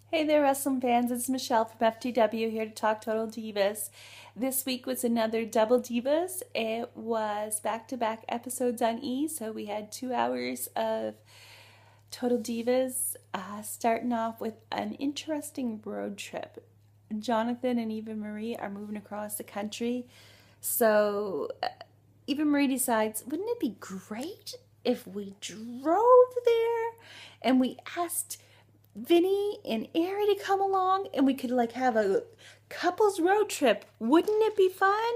Hey there, wrestling fans. It's Michelle from FTW here to talk Total Divas. This week was another Double Divas. It was back-to-back episodes on E, so we had 2 hours of Total Divas, starting off with an interesting road trip. Jonathan and Eva Marie are moving across the country, so Eva Marie decides, wouldn't it be great if we drove there and we asked Vinny and Ari to come along and we could like have a couples road trip. Wouldn't it be fun?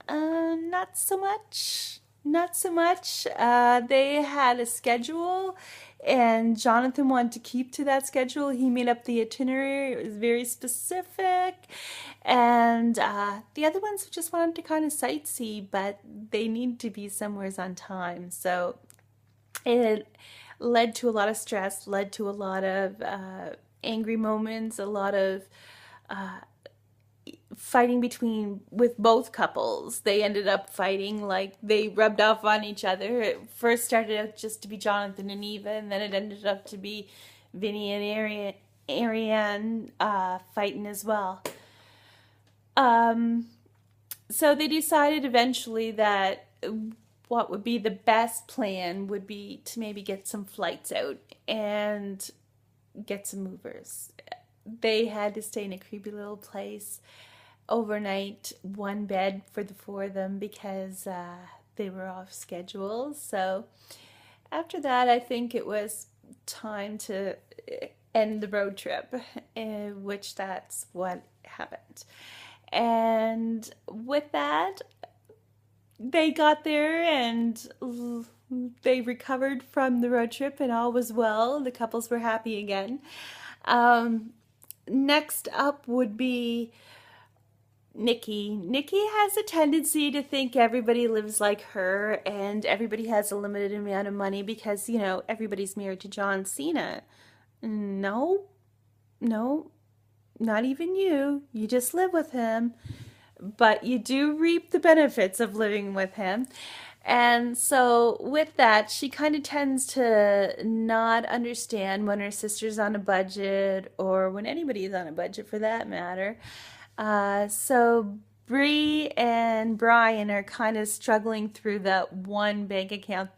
Not so much. Not so much. They had a schedule and Jonathan wanted to keep to that schedule. He made up the itinerary. It was very specific. And the other ones just wanted to kind of sightsee, but they need to be somewheres on time. So it led to a lot of stress, led to a lot of angry moments, a lot of fighting with both couples. They ended up fighting, like they rubbed off on each other. It first started out just to be Jonathan and Eva, and then it ended up to be Vinny and Ariane fighting as well. So they decided eventually that what would be the best plan would be to maybe get some flights out and get some movers. They had to stay in a creepy little place overnight, one bed for the four of them because they were off schedule. So after that, I think it was time to end the road trip, which that's what happened. And with that, they got there and they recovered from the road trip and all was well. The couples were happy again. Next up would be Nikki. Nikki has a tendency to think everybody lives like her and everybody has a limited amount of money because, you know, everybody's married to John Cena. No, not even you. You just live with him. But you do reap the benefits of living with him. And so with that, she kind of tends to not understand when her sister's on a budget or when anybody's on a budget for that matter. So Bree and Brian are kind of struggling through that one bank account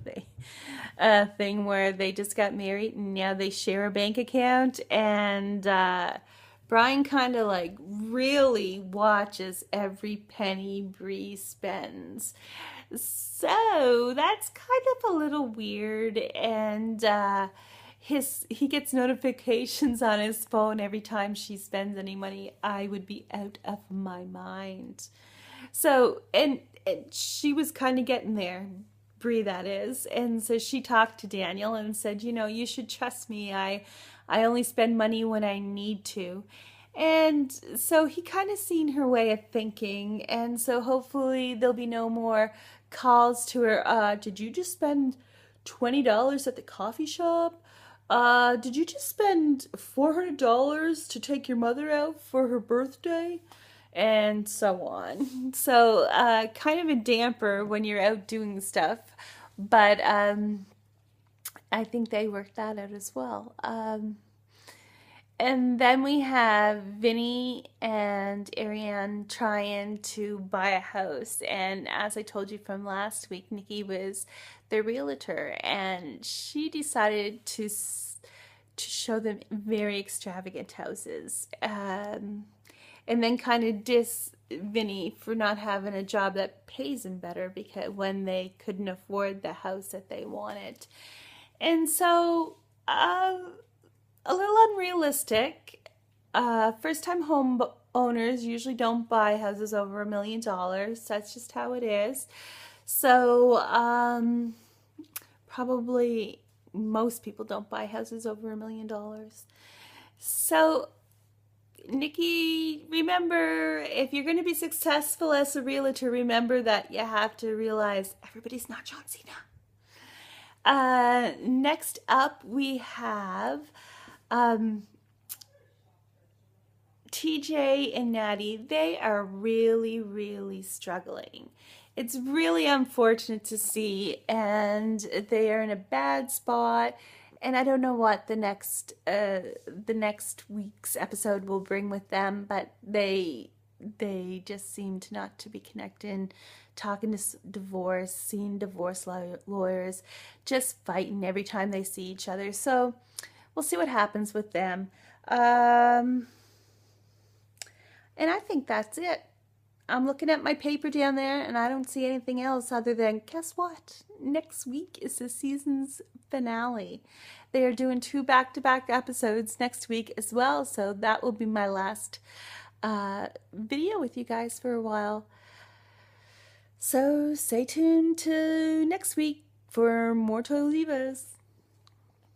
thing where they just got married and now they share a bank account and Brian kind of like really watches every penny Bree spends. So that's kind of a little weird and he gets notifications on his phone every time she spends any money. I would be out of my mind. So and she was kind of getting there. Bree, that is. And so she talked to Daniel and said, you know, you should trust me. I only spend money when I need to. And so he kind of seen her way of thinking. And so hopefully there'll be no more calls to her. Did you just spend $20 at the coffee shop? Did you just spend $400 to take your mother out for her birthday? And so on. So kind of a damper when you're out doing stuff. But I think they worked that out as well. And then we have Vinny and Ariane trying to buy a house. And as I told you from last week, Nikki was their realtor. And she decided to show them very extravagant houses. And then kind of diss Vinny for not having a job that pays him better because when they couldn't afford the house that they wanted. And so a little unrealistic. First-time home owners usually don't buy houses over $1 million. That's just how it is. So probably most people don't buy houses over $1 million. So Nikki, remember, if you're going to be successful as a realtor, remember that you have to realize everybody's not John Cena. Next up, we have TJ and Natty. They are really, really struggling. It's really unfortunate to see, and they are in a bad spot. and I don't know what the next week's episode will bring with them, but they just seem to not to be connecting, talking to divorce, seeing divorce lawyers, just fighting every time they see each other. So we'll see what happens with them. And I think that's it. I'm looking at my paper down there and I don't see anything else other than, guess what? Next week is the season's finale. They are doing 2 back-to-back episodes next week as well, so that will be my last video with you guys for a while. So stay tuned to next week for more Total Divas.